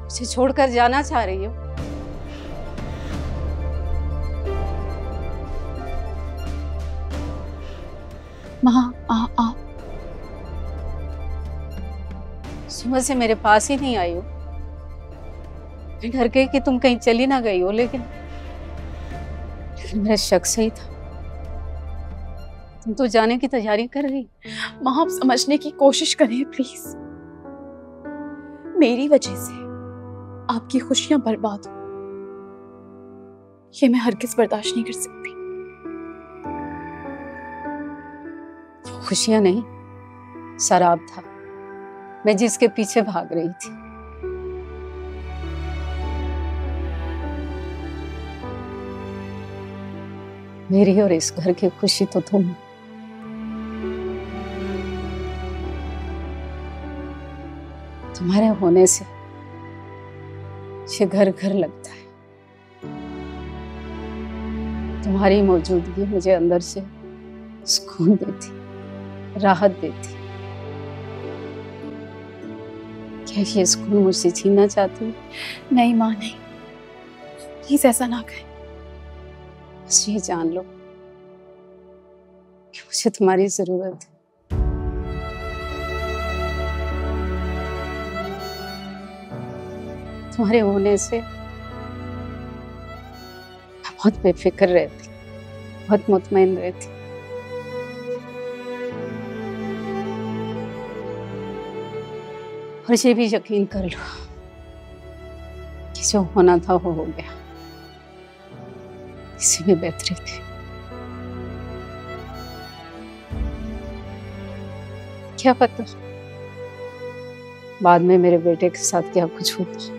मुझे छोड़कर जाना चाह रही हो? माँ आप सुबह से मेरे पास ही नहीं आई हो। मैं डर गई कि तुम कहीं चली ना गई हो, लेकिन मेरा शक सही था। तुम तो जाने की तैयारी कर रही। माँ आप समझने की कोशिश करें प्लीज। मेरी वजह से आपकी खुशियां बर्बाद हो, ये मैं हरगिज़ बर्दाश्त नहीं कर सकती। खुशियां नहीं, शराब था, मैं जिसके पीछे भाग रही थी। मेरी और इस घर की खुशी तो तुम। तुम्हारे होने से ये घर घर लगता है। तुम्हारी मौजूदगी मुझे अंदर से सुकून देती, राहत देती। क्या ये सुकून मुझसे छीनना चाहती हो? नहीं माँ नहीं, प्लीज ऐसा ना कहें। बस ये जान लो कि मुझे तुम्हारी जरूरत है। तुम्हारे होने से मैं बहुत बेफिक्र रहती, बहुत मुतमईन रहती। और ये भी यकीन कर लो कि जो होना था वो हो गया। इसी में बेहतरी थी। क्या पता बाद में मेरे बेटे के साथ क्या कुछ होता।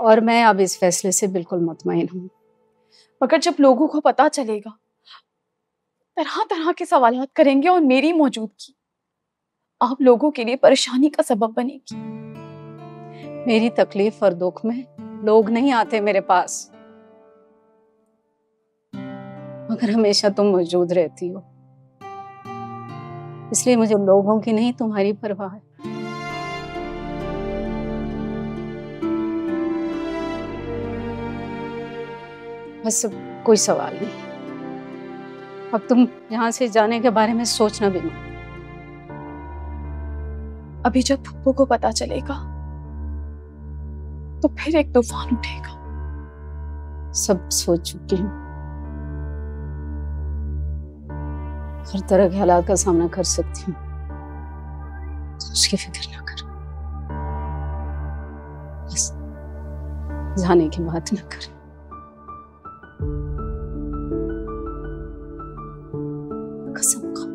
और मैं अब इस फैसले से बिल्कुल मुतमईन हूँ। मगर जब लोगों को पता चलेगा, तरह तरह के सवालात करेंगे और मेरी मौजूदगी आप लोगों के लिए परेशानी का सबब बनेगी। मेरी तकलीफ और दुख में लोग नहीं आते मेरे पास, मगर हमेशा तुम मौजूद रहती हो। इसलिए मुझे लोगों की नहीं, तुम्हारी परवाह है। बस कोई सवाल नहीं। अब तुम यहाँ से जाने के बारे में सोचना भी मत। अभी जब पप्पू को पता चलेगा तो फिर एक तूफान उठेगा। सब सोच चुकी हूँ। हर तरह के हालात का सामना कर सकती हूँ, तो उसकी फिक्र ना कर। बस जाने की बात ना कर। कसम खा,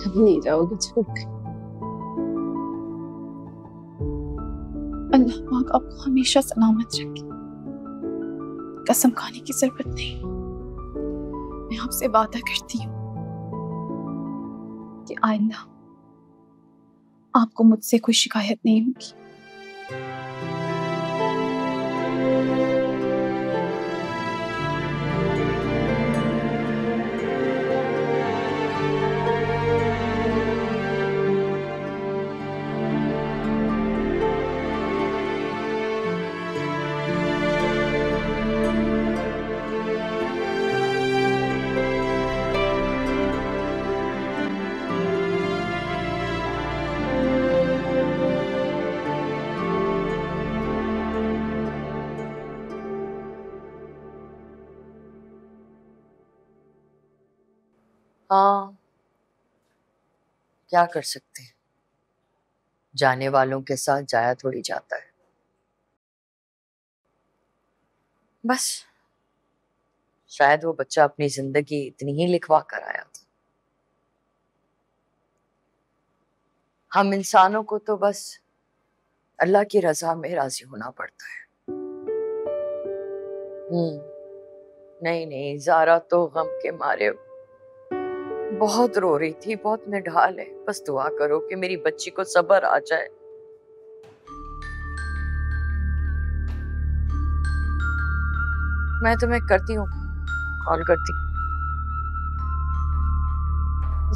कभी नहीं जाओगे छोड़ के। अल्लाह पाक आपको हमेशा सलामत रखे। कसम खाने की जरूरत नहीं। मैं आपसे वादा करती हूँ कि आइंदा आपको मुझसे कोई शिकायत नहीं होगी। हाँ, क्या कर सकते हैं, जाने वालों के साथ जाया थोड़ी जाता है। बस शायद वो बच्चा अपनी जिंदगी इतनी ही लिखवा कर आया था। हम इंसानों को तो बस अल्लाह की रजा में राजी होना पड़ता है। नहीं नहीं, ज़ारा तो गम के मारे बहुत रो रही थी, बहुत निढाल है। बस दुआ करो कि मेरी बच्ची को सब्र आ जाए। मैं तुम्हें करती हूँ, कॉल करती।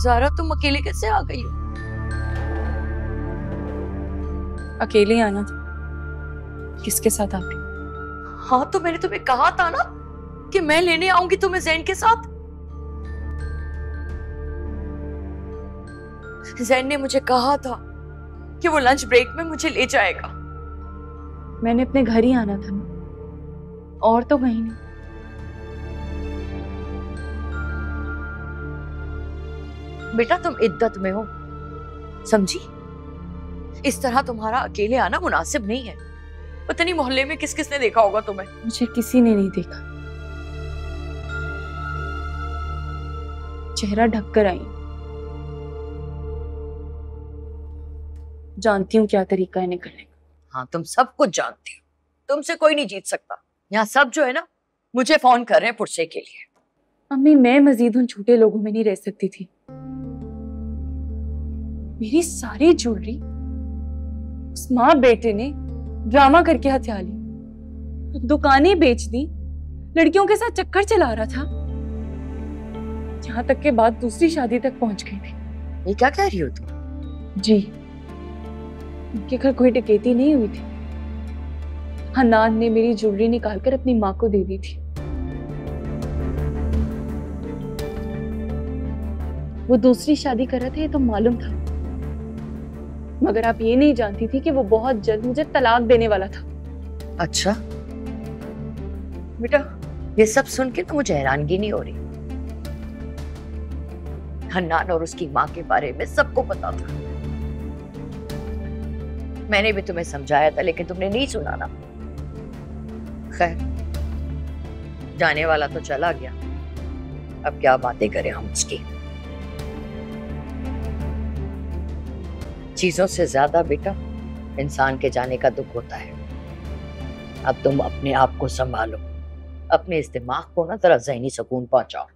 ज़ारा तुम अकेले कैसे आ गई हो? अकेले ही आना था। किसके साथ आती? हाँ तो मैंने तुम्हें कहा था ना कि मैं लेने आऊंगी तुम्हें जैन के साथ। जैन ने मुझे कहा था कि वो लंच ब्रेक में मुझे ले जाएगा। मैंने अपने घर ही आना था ना, और तो कहीं नहीं। बेटा तुम इद्दत में हो, समझी? इस तरह तुम्हारा अकेले आना मुनासिब नहीं है। पता नहीं मोहल्ले में किस किसने देखा होगा तुम्हें। मुझे किसी ने नहीं देखा, चेहरा ढककर आई। जानती हूँ क्या तरीका है निकलने का। हाँ तुम सब कुछ जानती हो, तुमसे कोई नहीं जीत सकता। यहाँ सब जो है ना मुझे फोन कर रहे हैं पुरसे के लिए। अम्मी मैं मजीद उन झूठे लोगों में नहीं रह सकती थी। मेरी सारी ज्वेलरी उस माँ बेटे ने ड्रामा करके हथिया ली, दुकानें बेच दी, लड़कियों के साथ चक्कर चला रहा था, यहाँ तक के बाद दूसरी शादी तक पहुंच गई थी। ये क्या कह रही हो तुम? जी, उनके घर कोई डकैती नहीं हुई थी। हन्नान ने मेरी ज्वेलरी निकालकर अपनी माँ को दे दी थी। वो दूसरी शादी कर रहा था ये तो मालूम था, मगर आप ये नहीं जानती थी कि वो बहुत जल्द मुझे तलाक देने वाला था। अच्छा बेटा, ये सब सुन के तो मुझे हैरानगी नहीं हो रही। हन्नान और उसकी माँ के बारे में सबको पता था। मैंने भी तुम्हें समझाया था लेकिन तुमने नहीं सुना ना। खैर, जाने वाला तो चला गया, अब क्या बातें करें हम उसकी। चीजों से ज्यादा बेटा इंसान के जाने का दुख होता है। अब तुम अपने आप को संभालो, अपने इस दिमाग को ना जरा ज़हनी सुकून पहुंचाओ।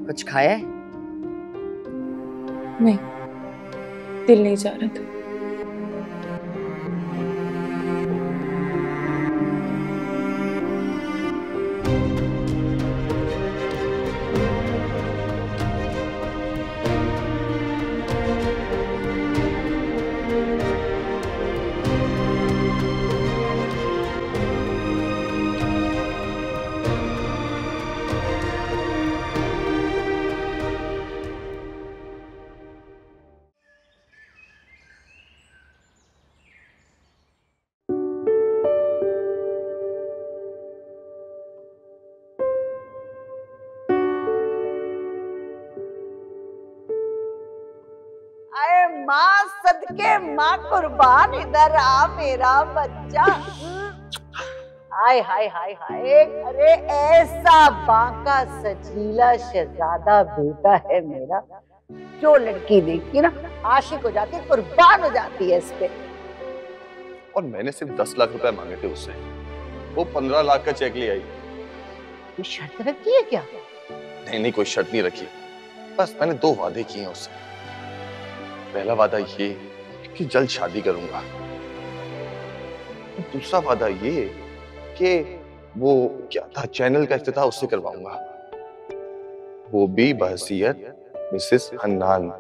कुछ खाया है? नहीं, दिल नहीं जा रहा था। माँ सदके माँ कुर्बान, इधर आ मेरा बच्चा। हाय हाय हाय हाय, अरे ऐसा बांका सजीला शहजादा बेटा है मेरा, जो लड़की देखती ना आशिक हो जाती है, कुर्बान हो जाती है इस पे। और मैंने सिर्फ 10 लाख रुपए मांगे थे उससे, वो 15 लाख का चेक ले आई। कोई शर्त रखी है क्या? नहीं, कोई शर्त नहीं रखी, बस मैंने 2 वादे किए हैं उससे। पहला वादा ये कि जल्द शादी करूंगा, दूसरा वादा ये कि वो क्या था, चैनल का इफ्तिताह उससे करवाऊंगा, वो भी बहसीयत मिसेस हन्नान।